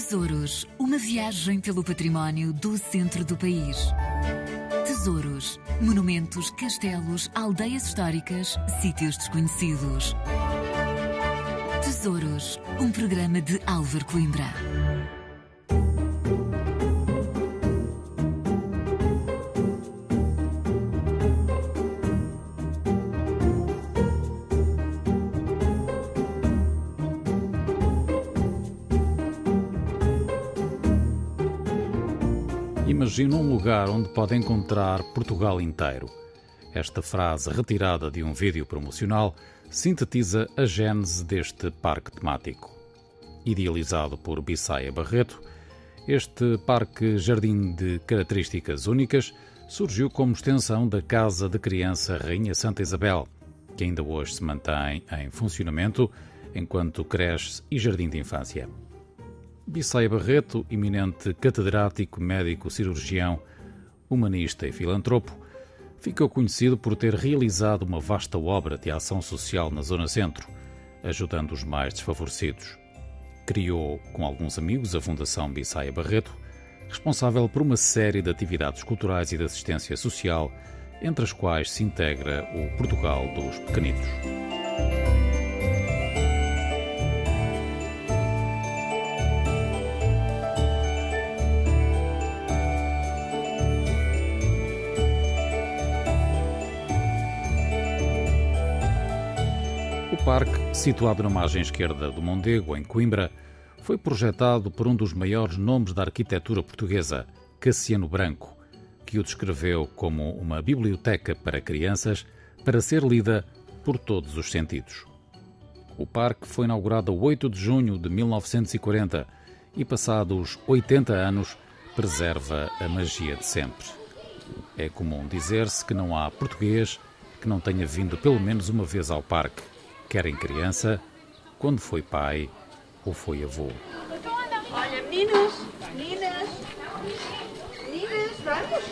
Tesouros, uma viagem pelo património do centro do país. Tesouros, monumentos, castelos, aldeias históricas, sítios desconhecidos. Tesouros, um programa de Álvaro Coimbra. Imagina um lugar onde pode encontrar Portugal inteiro. Esta frase, retirada de um vídeo promocional, sintetiza a gênese deste parque temático. Idealizado por Bissaia Barreto, este parque-jardim de características únicas surgiu como extensão da Casa de Criança Rainha Santa Isabel, que ainda hoje se mantém em funcionamento enquanto creche e jardim de infância. Bissaia Barreto, eminente catedrático, médico, cirurgião, humanista e filantropo, ficou conhecido por ter realizado uma vasta obra de ação social na Zona Centro, ajudando os mais desfavorecidos. Criou, com alguns amigos, a Fundação Bissaia Barreto, responsável por uma série de atividades culturais e de assistência social, entre as quais se integra o Portugal dos Pequenitos. O parque, situado na margem esquerda do Mondego, em Coimbra, foi projetado por um dos maiores nomes da arquitetura portuguesa, Cassiano Branco, que o descreveu como uma biblioteca para crianças para ser lida por todos os sentidos. O parque foi inaugurado a 8 de junho de 1940 e, passados 80 anos, preserva a magia de sempre. É comum dizer-se que não há português que não tenha vindo pelo menos uma vez ao parque, quer em criança, quando foi pai ou foi avô. Olha, meninos,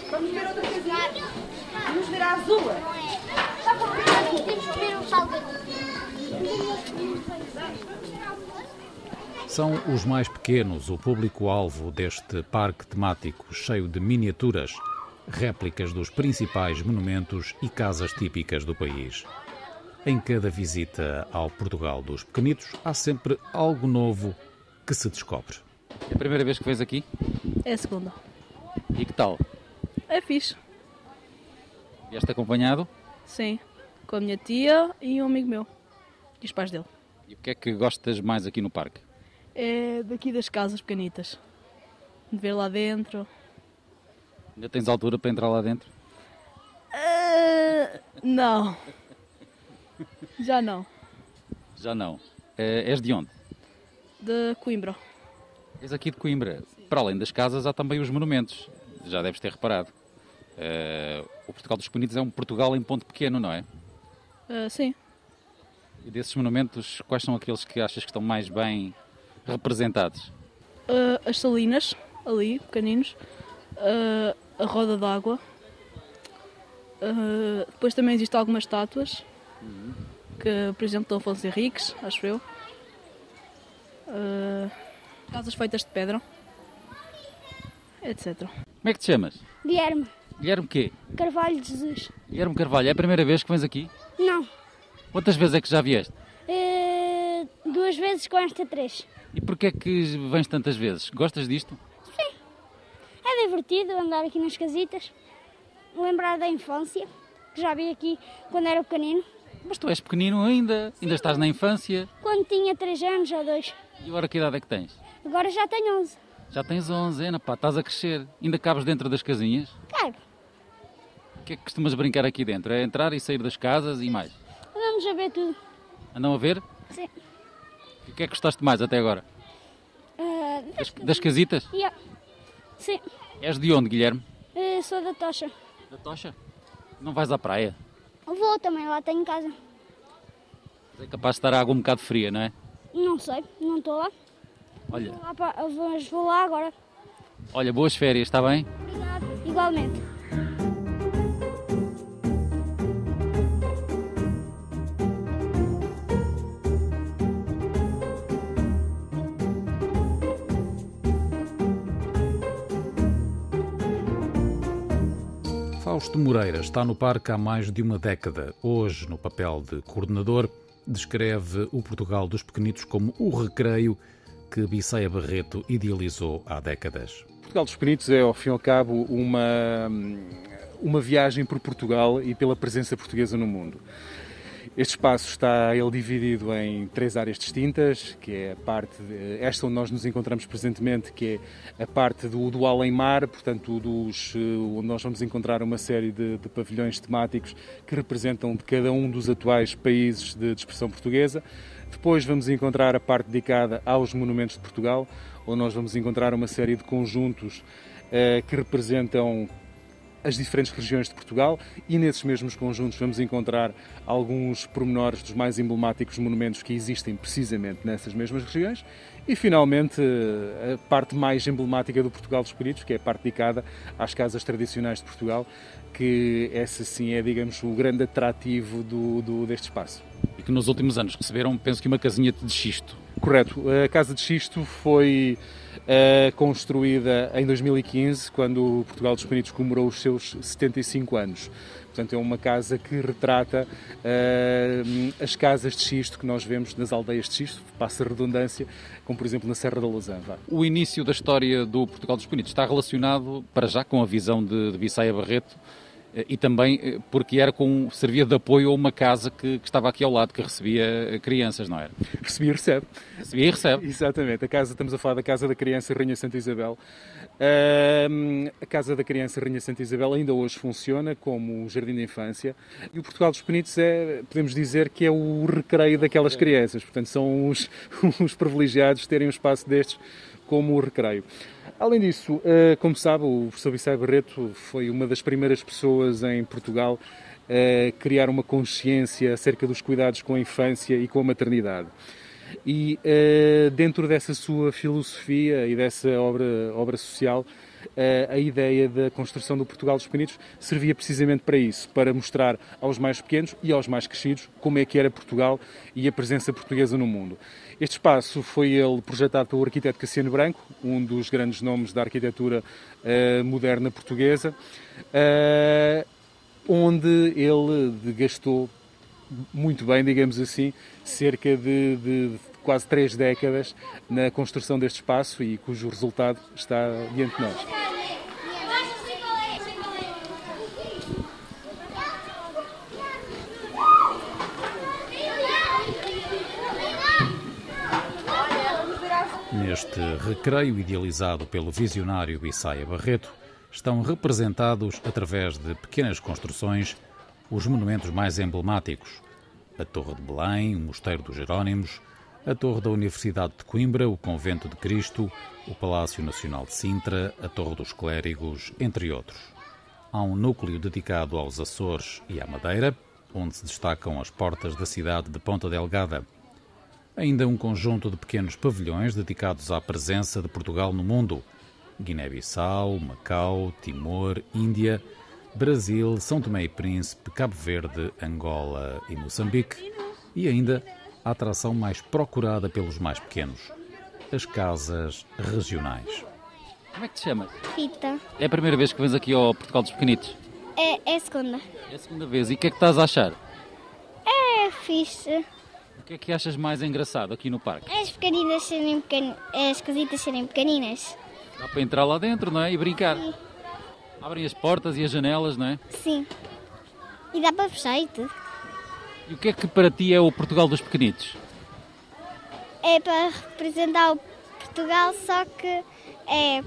vamos ver outra casinha. Vamos ver a azul. Temos que ver um salgadinho. São os mais pequenos o público-alvo deste parque temático cheio de miniaturas, réplicas dos principais monumentos e casas típicas do país. Em cada visita ao Portugal dos Pequenitos, há sempre algo novo que se descobre. É a primeira vez que vens aqui? É a segunda. E que tal? É fixe. Vieste acompanhado? Sim. Com a minha tia e um amigo meu. E os pais dele. E o que é que gostas mais aqui no parque? É daqui das casas pequenitas. De ver lá dentro. Ainda tens altura para entrar lá dentro? Não. Já não. Já não. És de onde? De Coimbra. És aqui de Coimbra. Para além das casas há também os monumentos. Já deves ter reparado. O Portugal dos Pequenitos é um Portugal em ponto pequeno, não é? Sim. E desses monumentos, quais são aqueles que achas que estão mais bem representados? As salinas, ali, pequeninos. A roda d'água. Depois também existem algumas estátuas. Que, por exemplo, Dom Afonso Henriques, acho eu. Casas feitas de pedra. Etc. Como é que te chamas? Guilherme Guilherme quê? Carvalho de Jesus. Guilherme Carvalho, é a primeira vez que vens aqui? Não. Quantas vezes é que já vieste? 2 vezes com esta 3. E porquê é que vens tantas vezes? Gostas disto? Sim. É divertido andar aqui nas casitas. Lembrar da infância, que já vi aqui quando era pequenino. Mas tu és pequenino ainda, ainda estás na infância. Quando tinha 3 anos ou 2. E agora que idade é que tens? Agora já tenho 11. Já tens 11, pá, estás a crescer. Ainda cabes dentro das casinhas? Claro. O que é que costumas brincar aqui dentro? É entrar e sair das casas e mais? Vamos a ver tudo. Andam a ver? Sim. E o que é que gostaste mais até agora? Das casitas? Yeah. Sim. És de onde, Guilherme? Sou da Tocha. Da Tocha? Não vais à praia? Vou também, lá tenho casa. É capaz de estar a água um bocado fria, não é? Não sei, não estou lá. Olha, Vou lá agora. olha, boas férias, está bem? Obrigado. Igualmente. Fausto Moreira está no parque há mais de uma década. Hoje, no papel de coordenador, descreve o Portugal dos Pequenitos como o recreio que Bisseia Barreto idealizou há décadas. Portugal dos Pequenitos é, ao fim e ao cabo, uma viagem por Portugal e pela presença portuguesa no mundo. Este espaço está dividido em 3 áreas distintas, que é a parte, esta onde nós nos encontramos presentemente, que é a parte do além-mar, portanto, onde nós vamos encontrar uma série de pavilhões temáticos que representam de cada um dos atuais países de expressão portuguesa. Depois vamos encontrar a parte dedicada aos monumentos de Portugal, onde nós vamos encontrar uma série de conjuntos que representam as diferentes regiões de Portugal, e nesses mesmos conjuntos vamos encontrar alguns pormenores dos mais emblemáticos monumentos que existem precisamente nessas mesmas regiões. E finalmente a parte mais emblemática do Portugal dos Pequenitos, que é a parte dedicada às casas tradicionais de Portugal, que essa sim é, digamos, o grande atrativo deste espaço. E que nos últimos anos receberam, penso que uma casinha de xisto. Correto. A Casa de Xisto foi construída em 2015, quando o Portugal dos Pequenitos comemorou os seus 75 anos. Portanto, é uma casa que retrata as casas de xisto que nós vemos nas aldeias de xisto, passa a redundância, como por exemplo na Serra da Lousã. O início da história do Portugal dos Pequenitos está relacionado, para já, com a visão de Bisseia Barreto, e também porque servia de apoio a uma casa que estava aqui ao lado, que recebia crianças, não era? Recebia e recebe. Recebia e recebe. Exatamente. Estamos a falar da Casa da Criança Rainha Santa Isabel. A Casa da Criança Rainha Santa Isabel ainda hoje funciona como um jardim de infância, e o Portugal dos Pequenitos podemos dizer que é o recreio daquelas crianças. Portanto, são os privilegiados de terem um espaço destes como o recreio. Além disso, como sabe, o professor Bisseia Barreto foi uma das primeiras pessoas em Portugal a criar uma consciência acerca dos cuidados com a infância e com a maternidade. E dentro dessa sua filosofia e dessa obra social, a ideia da construção do Portugal dos Pequenitos servia precisamente para isso, para mostrar aos mais pequenos e aos mais crescidos como é que era Portugal e a presença portuguesa no mundo. Este espaço foi projetado pelo arquiteto Cassiano Branco, um dos grandes nomes da arquitetura moderna portuguesa, onde ele gastou muito bem, digamos assim, cerca de quase 3 décadas na construção deste espaço, e cujo resultado está diante de nós. Neste recreio idealizado pelo visionário Bisseia Barreto, estão representados, através de pequenas construções, os monumentos mais emblemáticos: a Torre de Belém, o Mosteiro dos Jerónimos, a Torre da Universidade de Coimbra, o Convento de Cristo, o Palácio Nacional de Sintra, a Torre dos Clérigos, entre outros. Há um núcleo dedicado aos Açores e à Madeira, onde se destacam as portas da cidade de Ponta Delgada. Ainda um conjunto de pequenos pavilhões dedicados à presença de Portugal no mundo: Guiné-Bissau, Macau, Timor, Índia, Brasil, São Tomé e Príncipe, Cabo Verde, Angola e Moçambique. E ainda a atração mais procurada pelos mais pequenos: as casas regionais. Como é que te chamas? Rita. É a primeira vez que vens aqui ao Portugal dos Pequenitos? É a segunda. É a segunda vez. E o que é que estás a achar? É fixe. O que é que achas mais engraçado aqui no parque? As pequeninas serem as casitas serem pequeninas. Dá para entrar lá dentro, não é? E brincar. Sim. Abrem as portas e as janelas, não é? Sim. E dá para fechar e tudo. E o que é que para ti é o Portugal dos Pequenitos? É para representar o Portugal, só que é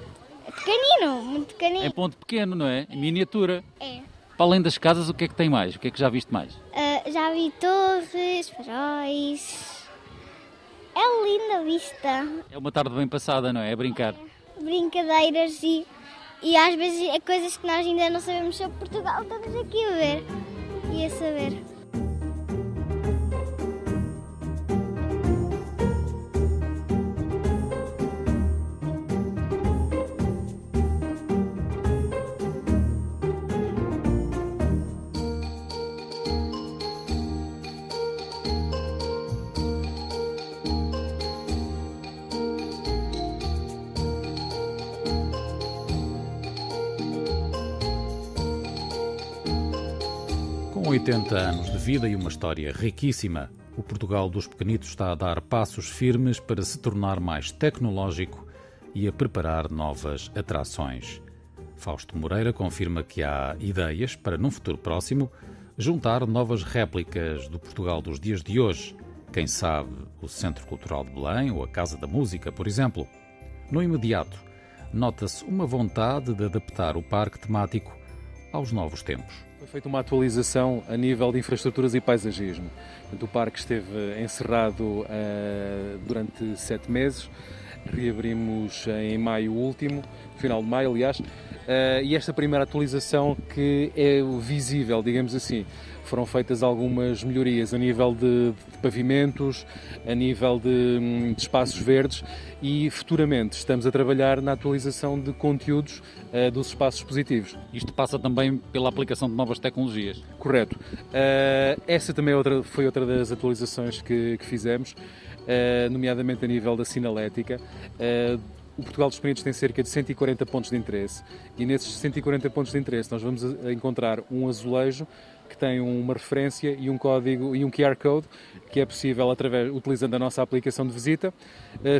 pequenino, muito pequenino. É ponto pequeno, não é? Em miniatura. É. Para além das casas, o que é que tem mais? O que é que já viste mais? Já vi torres, faróis. É linda a vista. É uma tarde bem passada, não é? É brincar. Brincadeiras e às vezes é coisas que nós ainda não sabemos sobre Portugal. Estamos aqui a ver e a saber. Com 80 anos de vida e uma história riquíssima, o Portugal dos Pequenitos está a dar passos firmes para se tornar mais tecnológico e a preparar novas atrações. Fausto Moreira confirma que há ideias para, num futuro próximo, juntar novas réplicas do Portugal dos dias de hoje. Quem sabe o Centro Cultural de Belém ou a Casa da Música, por exemplo. No imediato, nota-se uma vontade de adaptar o parque temático aos novos tempos. Foi feita uma atualização a nível de infraestruturas e paisagismo. Portanto, o parque esteve encerrado durante 7 meses. Reabrimos em maio último, final de maio, aliás, e esta primeira atualização que é visível, digamos assim, foram feitas algumas melhorias a nível de pavimentos, a nível de espaços verdes e futuramente estamos a trabalhar na atualização de conteúdos dos espaços expositivos. Isto passa também pela aplicação de novas tecnologias. Correto. Essa também foi outra das atualizações que fizemos, nomeadamente a nível da sinalética. O Portugal dos Pequenitos tem cerca de 140 pontos de interesse e nesses 140 pontos de interesse nós vamos encontrar um azulejo que tem uma referência e um código e um QR Code que é possível, utilizando a nossa aplicação de visita,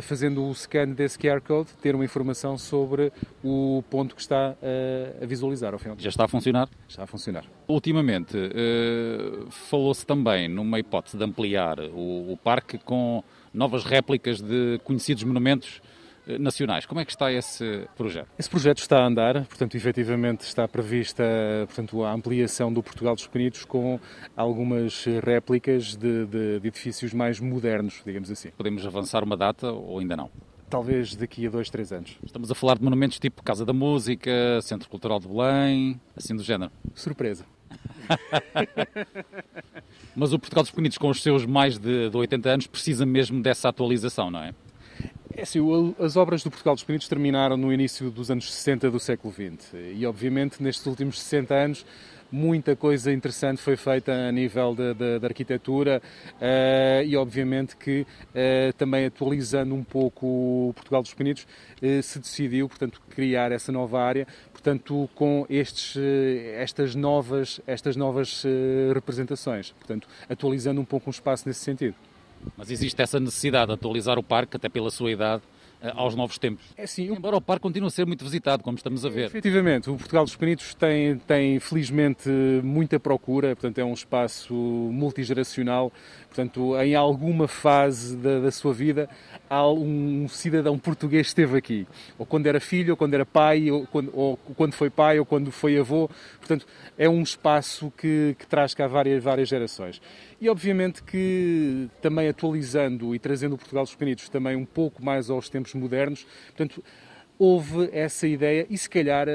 fazendo o scan desse QR Code, ter uma informação sobre o ponto que está a visualizar ao final. Já está a funcionar? Está a funcionar. Ultimamente, falou-se também numa hipótese de ampliar o parque com novas réplicas de conhecidos monumentos nacionais. Como é que está esse projeto? Esse projeto está a andar, portanto, efetivamente está prevista a ampliação do Portugal dos Pequenitos com algumas réplicas de edifícios mais modernos, digamos assim. Podemos avançar uma data ou ainda não? Talvez daqui a 2, 3 anos. Estamos a falar de monumentos tipo Casa da Música, Centro Cultural de Belém, assim do género. Surpresa. Mas o Portugal dos Pequenitos, com os seus mais de 80 anos, precisa mesmo dessa atualização, não é? É assim, as obras do Portugal dos Pequenitos terminaram no início dos anos 60 do século XX e, obviamente, nestes últimos 60 anos, muita coisa interessante foi feita a nível da arquitetura e, obviamente, que também atualizando um pouco o Portugal dos Pequenitos, se decidiu, portanto, criar essa nova área, portanto, com estas novas representações, portanto, atualizando um pouco o espaço nesse sentido. Mas existe essa necessidade de atualizar o parque, até pela sua idade, aos novos tempos. É sim, embora o parque continue a ser muito visitado, como estamos a ver. Efetivamente, o Portugal dos Pequenitos tem felizmente muita procura, portanto é um espaço multigeracional, portanto em alguma fase da sua vida um cidadão português esteve aqui, ou quando era filho, ou quando era pai, ou quando foi pai, ou quando foi avô, portanto é um espaço que traz cá várias gerações. E obviamente que também atualizando e trazendo o Portugal dos Pequenitos também um pouco mais aos tempos modernos, portanto, houve essa ideia e se calhar,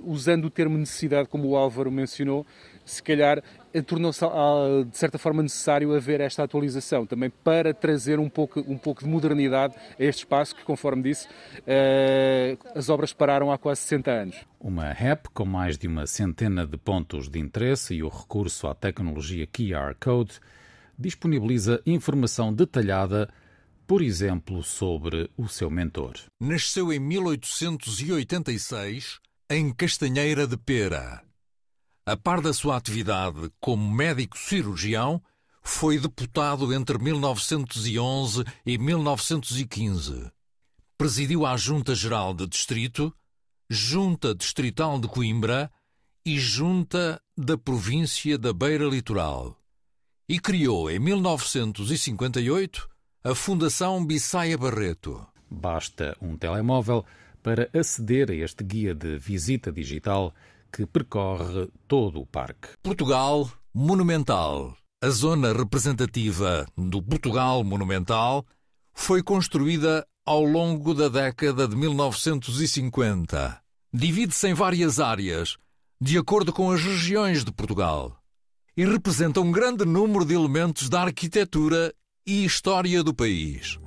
usando o termo necessidade, como o Álvaro mencionou, se calhar tornou-se de certa forma necessário haver esta atualização, também para trazer um pouco de modernidade a este espaço que, conforme disse, as obras pararam há quase 60 anos. Uma app com mais de uma centena de pontos de interesse e o recurso à tecnologia QR Code disponibiliza informação detalhada, por exemplo, sobre o seu mentor. Nasceu em 1886, em Castanheira de Pera. A par da sua atividade como médico-cirurgião, foi deputado entre 1911 e 1915. Presidiu a Junta Geral de Distrito, Junta Distrital de Coimbra e Junta da Província da Beira Litoral. E criou, em 1958, a Fundação Bissaia Barreto. Basta um telemóvel para aceder a este guia de visita digital que percorre todo o parque. Portugal Monumental. A zona representativa do Portugal Monumental foi construída ao longo da década de 1950. Divide-se em várias áreas, de acordo com as regiões de Portugal, e representa um grande número de elementos da arquitetura e história do país.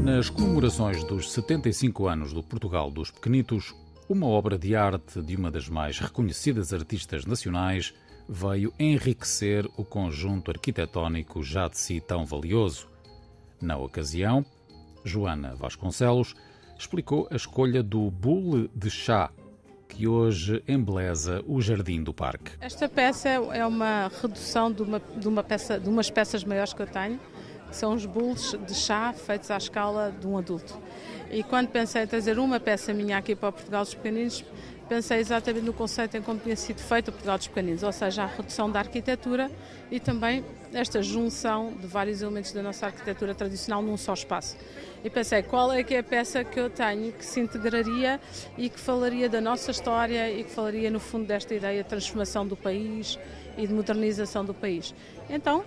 Nas comemorações dos 75 anos do Portugal dos Pequenitos, uma obra de arte de uma das mais reconhecidas artistas nacionais veio enriquecer o conjunto arquitetónico já de si tão valioso. Na ocasião, Joana Vasconcelos explicou a escolha do bule de chá, que hoje embeleza o jardim do parque. Esta peça é uma redução de umas peças maiores que eu tenho, que são os bules de chá feitos à escala de um adulto. E quando pensei em trazer uma peça minha aqui para o Portugal dos Pequeninos, pensei exatamente no conceito em como tinha sido feito o Portugal dos Pequeninos, ou seja, a redução da arquitetura e também esta junção de vários elementos da nossa arquitetura tradicional num só espaço. E pensei, qual é que é a peça que eu tenho que se integraria e que falaria da nossa história e que falaria, no fundo, desta ideia de transformação do país e de modernização do país. Então,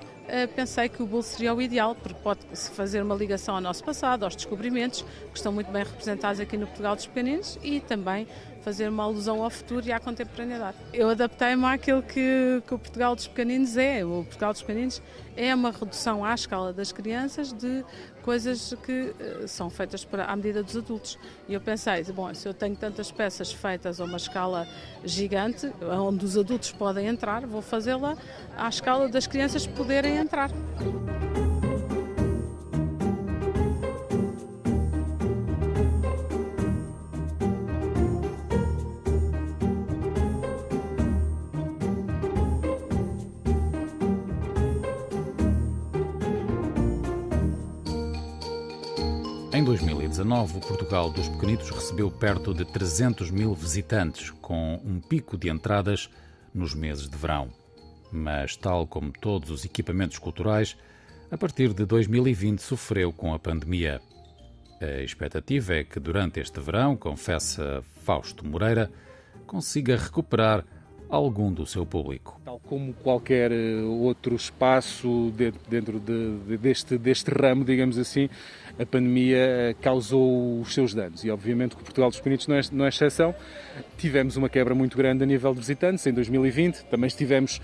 pensei que o bule seria o ideal, porque pode-se fazer uma ligação ao nosso passado, aos descobrimentos, que estão muito bem representados aqui no Portugal dos Pequeninos, e também fazer uma alusão ao futuro e à contemporaneidade. Eu adaptei-me àquilo que o Portugal dos Pequeninos é. O Portugal dos Pequeninos é uma redução à escala das crianças de coisas que são feitas à medida dos adultos. E eu pensei, bom, se eu tenho tantas peças feitas a uma escala gigante, onde os adultos podem entrar, vou fazê-la à escala das crianças poderem entrar. Em 2019, o Portugal dos Pequenitos recebeu perto de 300 mil visitantes, com um pico de entradas nos meses de verão. Mas, tal como todos os equipamentos culturais, a partir de 2020 sofreu com a pandemia. A expectativa é que durante este verão, confessa Fausto Moreira, consiga recuperar algum do seu público. Tal como qualquer outro espaço dentro deste ramo, digamos assim, a pandemia causou os seus danos e obviamente que o Portugal dos Pequenitos não é exceção. Tivemos uma quebra muito grande a nível de visitantes em 2020, também estivemos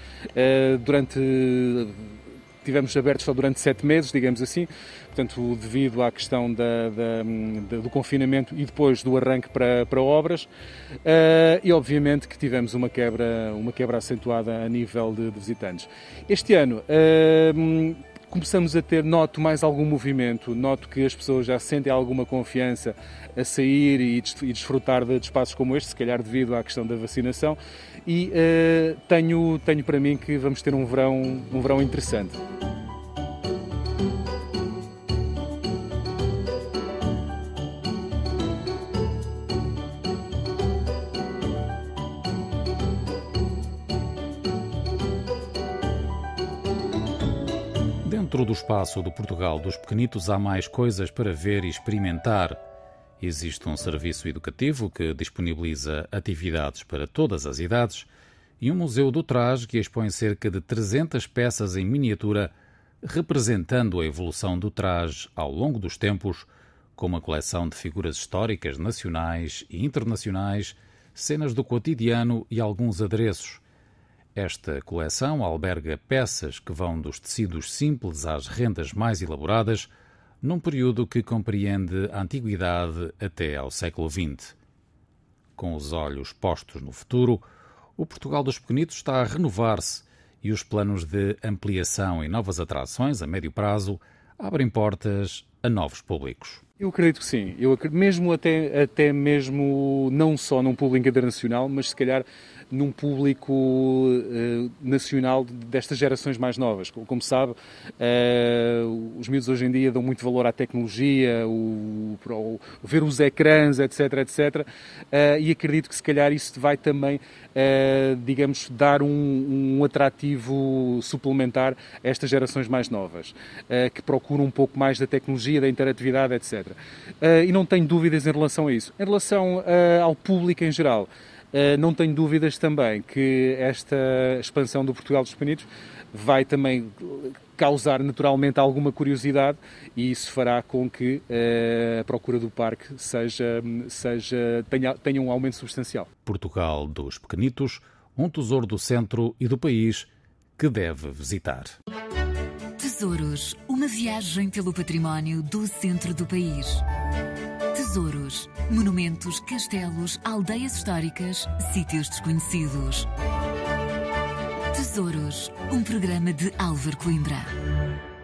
abertos só durante 7 meses, digamos assim, portanto, devido à questão do confinamento e depois do arranque para obras, e obviamente que tivemos uma quebra acentuada a nível de visitantes. Este ano começamos a ter, noto mais algum movimento, noto que as pessoas já sentem alguma confiança a sair e desfrutar de espaços como este, se calhar devido à questão da vacinação, e tenho para mim que vamos ter um verão interessante. Dentro do espaço do Portugal dos Pequenitos há mais coisas para ver e experimentar. Existe um serviço educativo que disponibiliza atividades para todas as idades e um museu do traje que expõe cerca de 300 peças em miniatura representando a evolução do traje ao longo dos tempos, com uma coleção de figuras históricas nacionais e internacionais, cenas do cotidiano e alguns adereços. Esta coleção alberga peças que vão dos tecidos simples às rendas mais elaboradas, num período que compreende a antiguidade até ao século XX. Com os olhos postos no futuro, o Portugal dos Pequenitos está a renovar-se e os planos de ampliação e novas atrações a médio prazo abrem portas a novos públicos. Eu acredito que sim. Mesmo até mesmo não só num público internacional, mas se calhar num público nacional destas gerações mais novas. Como sabe, os miúdos hoje em dia dão muito valor à tecnologia, ver os ecrãs, etc, etc. E acredito que se calhar isso vai também, digamos, dar um atrativo suplementar a estas gerações mais novas, que procuram um pouco mais da tecnologia, da interatividade, etc. E não tenho dúvidas em relação a isso. Em relação ao público em geral, não tenho dúvidas também que esta expansão do Portugal dos Pequenitos vai também causar naturalmente alguma curiosidade e isso fará com que a procura do parque tenha um aumento substancial. Portugal dos Pequenitos, um tesouro do centro e do país que deve visitar. Tesouros, uma viagem pelo património do centro do país. Tesouros, monumentos, castelos, aldeias históricas, sítios desconhecidos. Tesouros. Tesouros, um programa de Álvaro Coimbra.